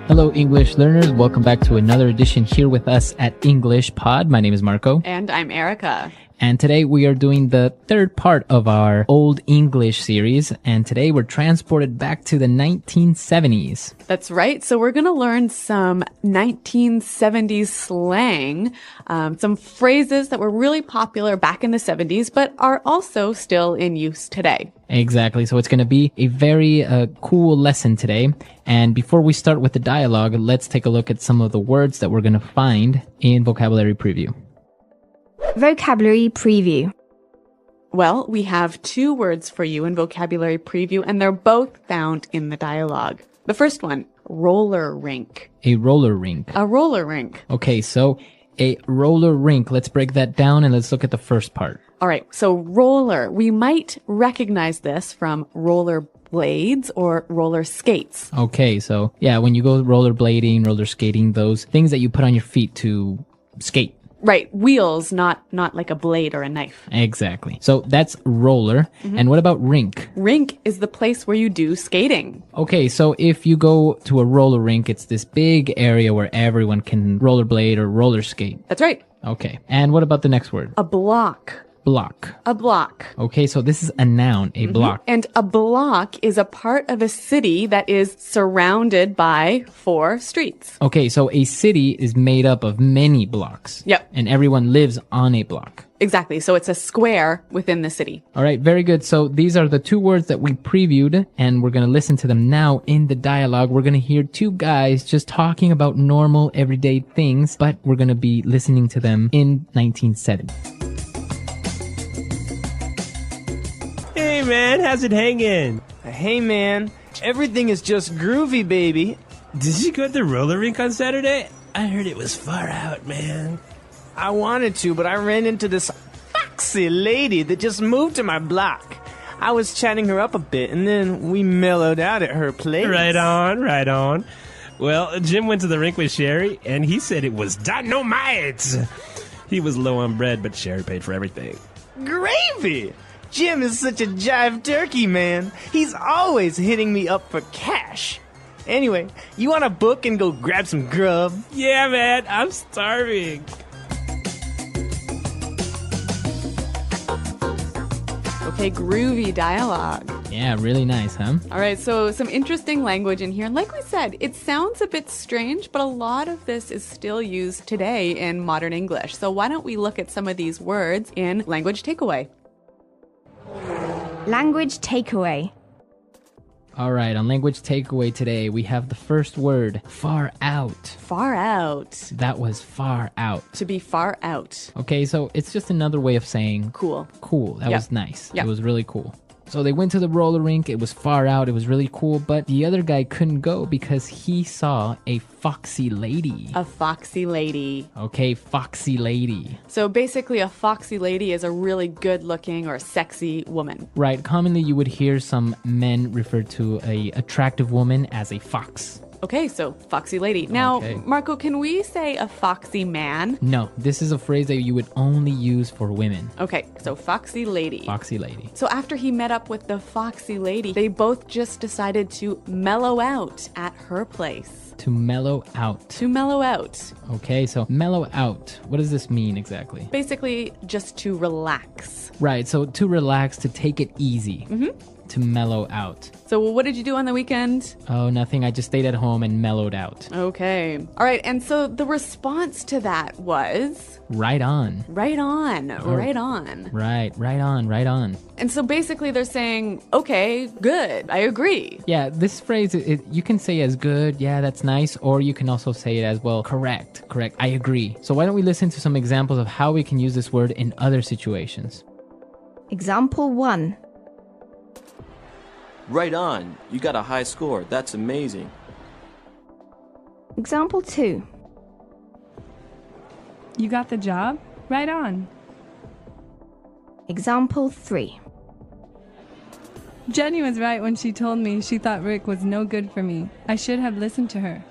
Hello, English learners. Welcome back to another edition here with us at English Pod. My name is Marco. And I'm Erica. And today we are doing the third part of our Old English series. And today we're transported back to the 1970s. That's right. So we're going to learn some 1970s slang, some phrases that were really popular back in the 70s, but are also still in use today. Exactly. So it's going to be a very cool lesson today. And before we start with the dialogue, let's take a look at some of the words that we're going to find in Vocabulary Preview. Vocabulary Preview. Well, we have two words for you in Vocabulary Preview, and they're both found in the dialogue. The first one, roller rink. A roller rink. A roller rink. Okay, so a roller rink. Let's break that down and let's look at the first part. All right, so roller. We might recognize this from roller blades or roller skates. Okay, so yeah, when you go rollerblading, roller skating, those things that you put on your feet to skate. Right, wheels, not like a blade or a knife. Exactly. So that's roller. And what about rink? Rink is the place where you do skating. Okay, so if you go to a roller rink, it's this big area where everyone can rollerblade or roller skate. That's right. Okay. And what about the next word? A block. Block. A block. Okay, so this is a noun, a block. And a block is a part of a city that is surrounded by 4 streets. Okay, so a city is made up of many blocks. Yep. And everyone lives on a block. Exactly. So it's a square within the city. All right, very good. So these are the two words that we previewed, and we're going to listen to them now in the dialogue. We're going to hear two guys just talking about normal, everyday things, but we're going to be listening to them in 1970. Hey man, how's it hanging? Hey man, everything is just groovy, baby. Did you go to the roller rink on Saturday? I heard it was far out, man. I wanted to, but I ran into this foxy lady that just moved to my block. I was chatting her up a bit, and then we mellowed out at her place. Right on, right on. Well, Jim went to the rink with Sherry, and he said it was dynamite. He was low on bread, but Sherry paid for everything. Gravy! Jim is such a jive turkey, man. He's always hitting me up for cash. Anyway, you want to book and go grab some grub? Yeah, man, I'm starving. Okay, groovy dialogue. Yeah, really nice, huh? All right, so some interesting language in here. And like we said, it sounds a bit strange, but a lot of this is still used today in modern English. So why don't we look at some of these words in Language Takeaway? Language Takeaway. All right, on Language Takeaway today, we have the first word, far out. Far out. That was far out. To be far out. Okay, so it's just another way of saying Cool. cool. That Yep. was nice. Yep. It was really cool. So they went to the roller rink. It was far out. It was really cool. But the other guy couldn't go because he saw a foxy lady. A foxy lady. Okay, foxy lady. So basically, a foxy lady is a really good-looking or sexy woman. Right. Commonly, you would hear some men refer to a attractive woman as a fox. Okay, so foxy lady. Now, Okay. Marco, can we say a foxy man? No, this is a phrase that you would only use for women. Okay, so foxy lady. Foxy lady. So after he met up with the foxy lady, they both just decided to mellow out at her place. To mellow out. To mellow out. Okay, so mellow out. What does this mean exactly? Basically, just to relax. Right, so to relax, to take it easy. To mellow out. So what did you do on the weekend? Oh, nothing. I just stayed at home and mellowed out. Okay. All right, and so the response to that was... Right on. Right on. Right on. Right on, right on. And so basically they're saying, okay, good, I agree. Yeah, this phrase, you can say as good, yeah, that's nice, or you can also say it as, well, correct, I agree. So why don't we listen to some examples of how we can use this word in other situations? Example 1. Right on. You got a high score. That's amazing. Example 2. You got the job? Right on. Example 3. Jenny was right when she told me she thought Rick was no good for me. I should have listened to her.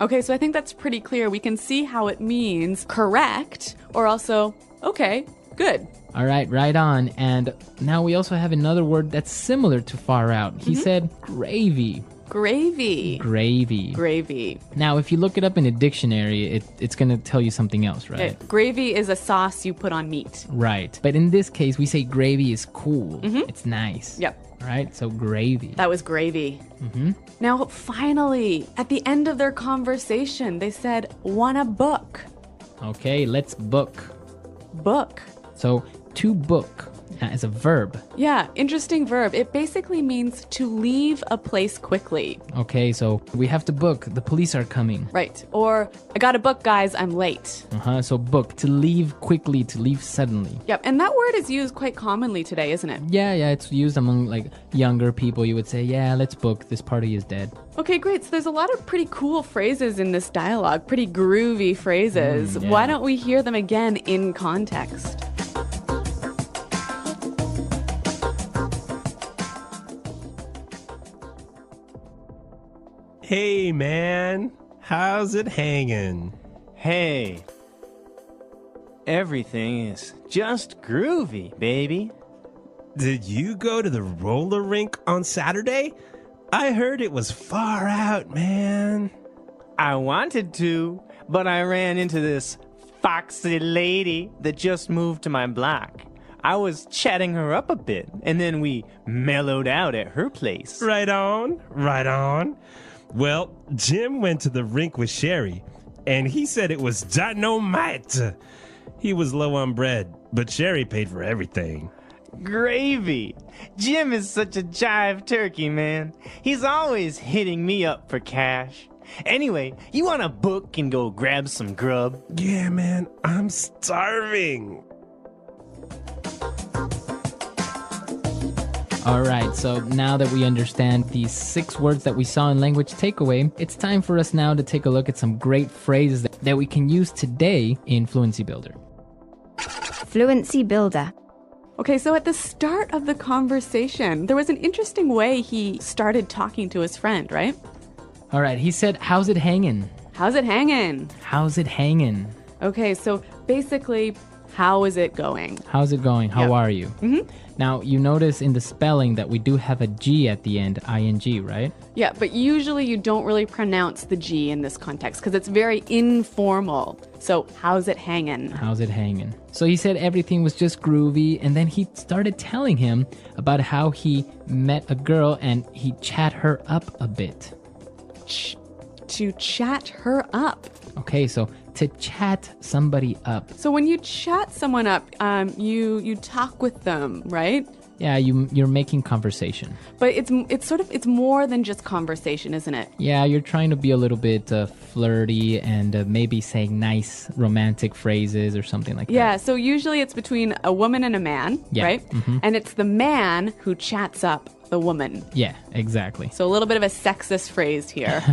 Okay, so I think that's pretty clear. We can see how it means correct or also, okay, good. All right, right on. And now we also have another word that's similar to far out. He said gravy. Gravy. Gravy. Gravy. Now, if you look it up in a dictionary, it's going to tell you something else, right? Gravy is a sauce you put on meat. Right. But in this case, we say gravy is cool. It's nice. Yep. All right, so gravy. That was gravy. Now, finally, at the end of their conversation, they said, wanna book. Okay, let's book. Book. So, to book is a verb. Yeah, interesting verb. It basically means to leave a place quickly. Okay, so we have to book. The police are coming. Right. Or, I gotta book, guys, I'm late. So book, to leave quickly, to leave suddenly. Yep, and that word is used quite commonly today, isn't it? Yeah, it's used among like younger people. You would say, yeah, let's book. This party is dead. Okay, great. So there's a lot of pretty cool phrases in this dialogue, pretty groovy phrases. Yeah. Why don't we hear them again in context? Hey, man. How's it hanging? Hey. Everything is just groovy, baby. Did you go to the roller rink on Saturday? I heard it was far out, man. I wanted to, but I ran into this foxy lady that just moved to my block. I was chatting her up a bit, and then we mellowed out at her place. Right on, right on. Well, Jim went to the rink with Sherry, and he said it was dynamite. He was low on bread, but Sherry paid for everything. Gravy. Jim is such a jive turkey, man. He's always hitting me up for cash. Anyway, you want to book and go grab some grub? Yeah, man, I'm starving. All right, so now that we understand these 6 words that we saw in Language Takeaway, it's time for us now to take a look at some great phrases that we can use today in Fluency Builder. Fluency Builder. Okay, so at the start of the conversation, there was an interesting way he started talking to his friend, right? All right, he said, how's it hanging? How's it hanging? How's it hanging? Okay, so basically, how is it going? How's it going? How are you? Now, you notice in the spelling that we do have a G at the end, ing, right? Yeah, but usually you don't really pronounce the G in this context because it's very informal. So, how's it hanging? How's it hanging? So he said everything was just groovy, and then he started telling him about how he met a girl and he chat her up a bit. To chat her up. Okay, so to chat somebody up. So when you chat someone up, you talk with them, right? Yeah, you're making conversation. But it's more than just conversation, isn't it? Yeah, you're trying to be a little bit flirty and maybe saying nice romantic phrases or something like that. Yeah, so usually it's between a woman and a man, right? And it's the man who chats up the woman. Yeah, exactly. So a little bit of a sexist phrase here.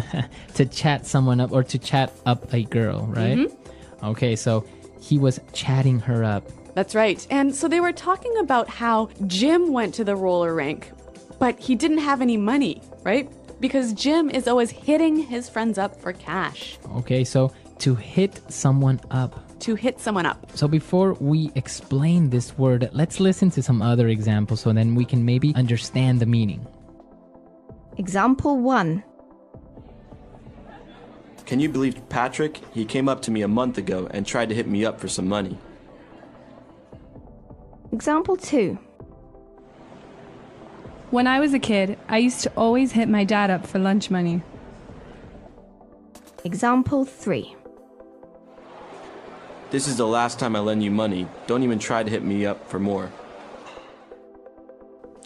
To chat someone up or to chat up a girl, right? Okay, so he was chatting her up. That's right. And so they were talking about how Jim went to the roller rink, but he didn't have any money, right? Because Jim is always hitting his friends up for cash. Okay, so to hit someone up. To hit someone up. So before we explain this word, let's listen to some other examples so then we can maybe understand the meaning. Example 1. Can you believe Patrick? He came up to me a month ago and tried to hit me up for some money. Example 2. When I was a kid, I used to always hit my dad up for lunch money. Example 3. This is the last time I lend you money. Don't even try to hit me up for more.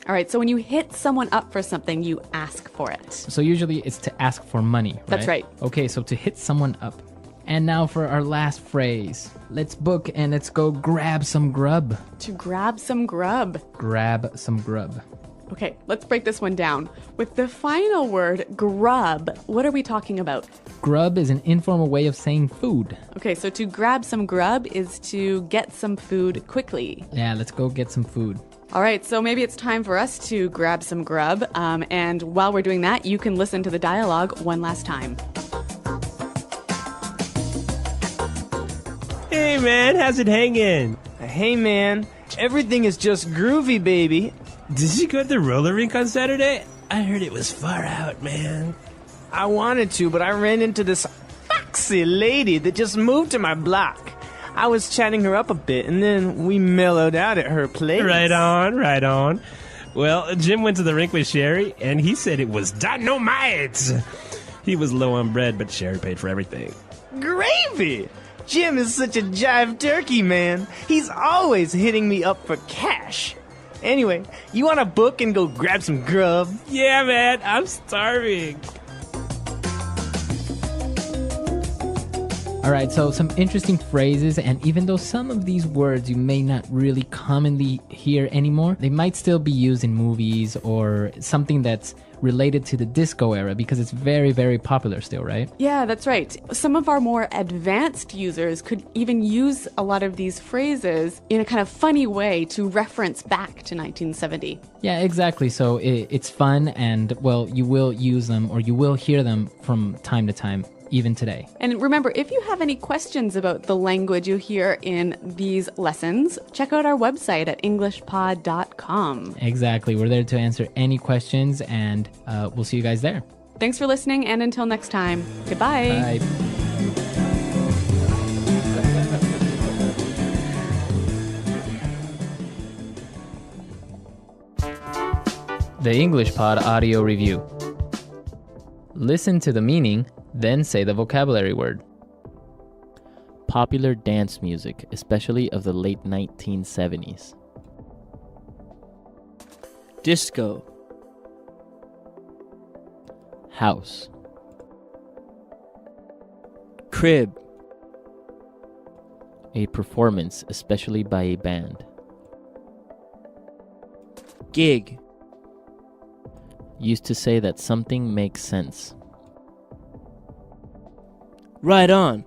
All right, so when you hit someone up for something, you ask for it. So usually it's to ask for money, right? That's right. Okay, so to hit someone up. And now for our last phrase. Let's book and let's go grab some grub. To grab some grub. Grab some grub. Okay, let's break this one down. With the final word, grub, what are we talking about? Grub is an informal way of saying food. Okay, so to grab some grub is to get some food quickly. Yeah, let's go get some food. All right, so maybe it's time for us to grab some grub. And while we're doing that, you can listen to the dialogue one last time. Hey, man, how's it hanging? Hey, man. Everything is just groovy, baby. Did you go to the roller rink on Saturday? I heard it was far out, man. I wanted to, but I ran into this foxy lady that just moved to my block. I was chatting her up a bit, and then we mellowed out at her place. Right on, right on. Well, Jim went to the rink with Sherry, and he said it was dynamite. He was low on bread, but Sherry paid for everything. Gravy! Jim is such a jive turkey, man. He's always hitting me up for cash. Anyway, you want to book and go grab some grub? Yeah, man, I'm starving. All right, so some interesting phrases, and even though some of these words you may not really commonly hear anymore, they might still be used in movies or something that's related to the disco era because it's very, very popular still, right? Yeah, that's right. Some of our more advanced users could even use a lot of these phrases in a kind of funny way to reference back to 1970. Yeah, exactly. So it's fun, and, well, you will use them or you will hear them from time to time, even today. And remember, if you have any questions about the language you hear in these lessons, check out our website at englishpod.com. Exactly. We're there to answer any questions, and we'll see you guys there. Thanks for listening, and until next time, goodbye. Bye. The English Pod Audio Review. Listen to the meaning, then say the vocabulary word. Popular dance music, especially of the late 1970s. Disco. House. Crib. A performance, especially by a band. Gig. Used to say that something makes sense. Right on.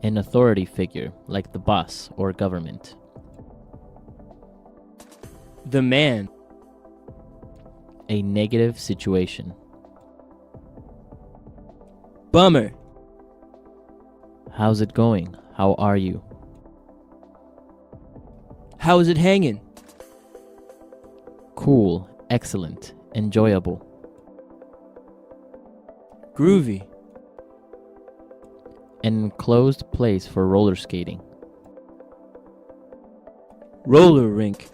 An authority figure, like the boss or government. The man. A negative situation. Bummer. How's it going? How are you? How is it hanging? Cool, excellent, enjoyable. Groovy. An enclosed place for roller skating. Roller rink.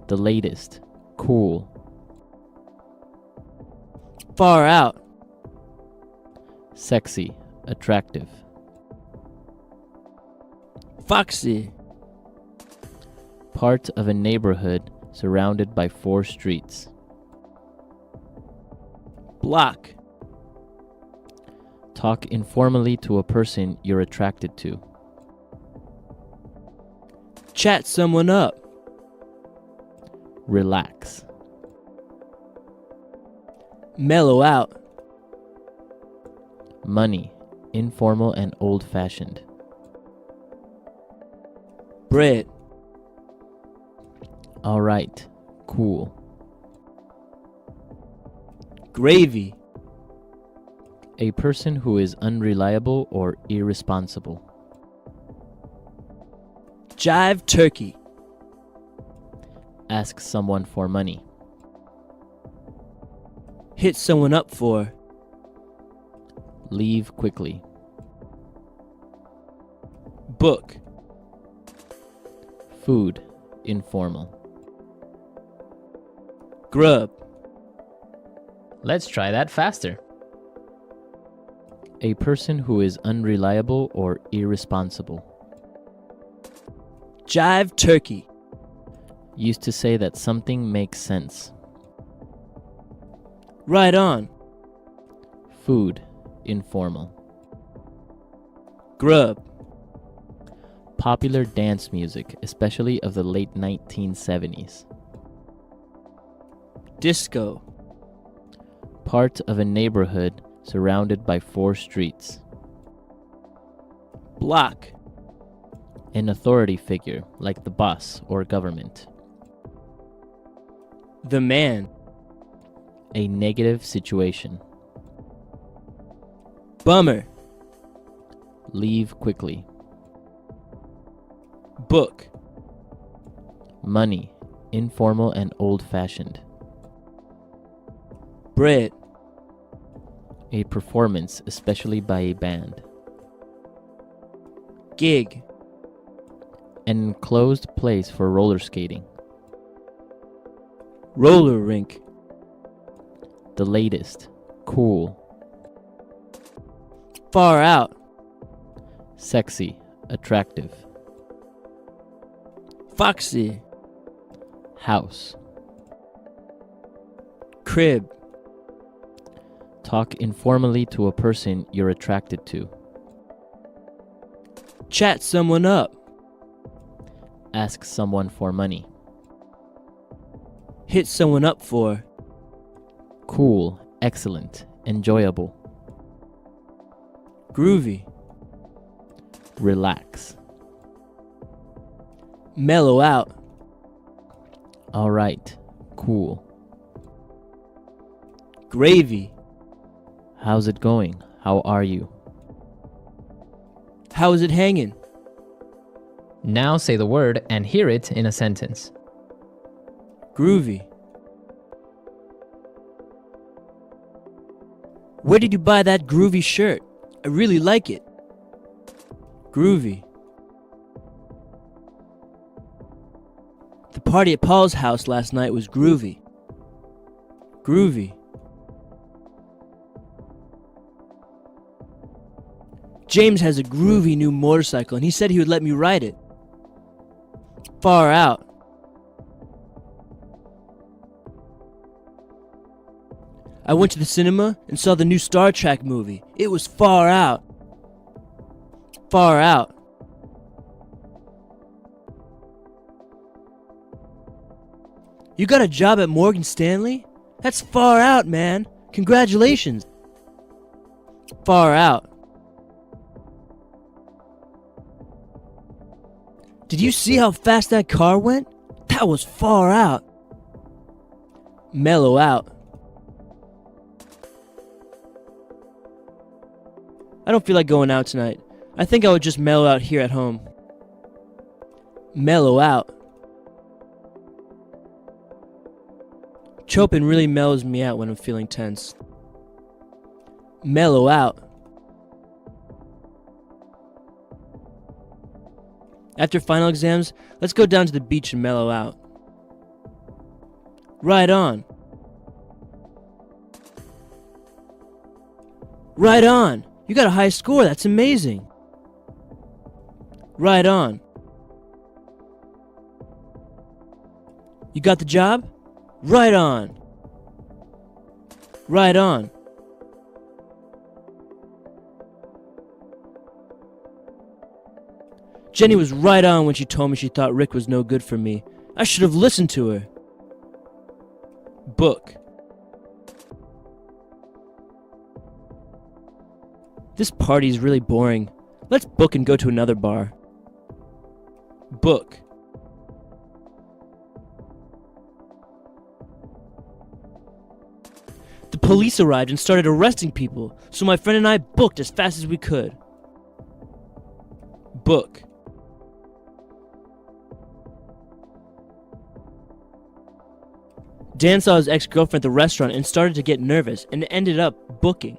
The latest, cool. Far out. Sexy, attractive. Foxy. Part of a neighborhood surrounded by 4 streets. Block. Talk informally to a person you're attracted to. Chat someone up. Relax. Mellow out. Money, informal and old-fashioned. Bread. All right, cool. Gravy. A person who is unreliable or irresponsible. Jive turkey. Ask someone for money. Hit someone up for. Leave quickly. Book. Food, informal. Grub. Let's try that faster. A person who is unreliable or irresponsible. Jive turkey. Used to say that something makes sense. Right on. Food, informal. Grub. Popular dance music, especially of the late 1970s. Disco. Part of a neighborhood surrounded by 4 streets. Block. An authority figure, like the boss or government. The man. A negative situation. Bummer. Leave quickly. Book. Money, informal and old-fashioned. Brit, a performance, especially by a band. Gig, an enclosed place for roller skating. Roller rink, the latest, cool. Far out, sexy, attractive. Foxy, house. Crib, talk informally to a person you're attracted to. Chat someone up, ask someone for money. Hit someone up for. Cool, excellent, enjoyable. Groovy, relax. Mellow out. All right, cool. Gravy, how's it going? How are you? How is it hanging? Now say the word and hear it in a sentence. Groovy. Where did you buy that groovy shirt? I really like it. Groovy. The party at Paul's house last night was groovy. Groovy. James has a groovy new motorcycle and he said he would let me ride it. Far out. I went to the cinema and saw the new Star Trek movie. It was far out. Far out. You got a job at Morgan Stanley? That's far out, man. Congratulations. Far out. Did you see how fast that car went? That was far out. Mellow out. I don't feel like going out tonight. I think I would just mellow out here at home. Mellow out. Chopin really mellows me out when I'm feeling tense. Mellow out. After final exams, let's go down to the beach and mellow out. Right on. Right on. You got a high score, that's amazing. Right on. You got the job? Right on. Right on. Jenny was right on when she told me she thought Rick was no good for me. I should have listened to her. Book. This party is really boring. Let's book and go to another bar. Book. The police arrived and started arresting people, so my friend and I booked as fast as we could. Book. Dan saw his ex-girlfriend at the restaurant and started to get nervous and ended up booking.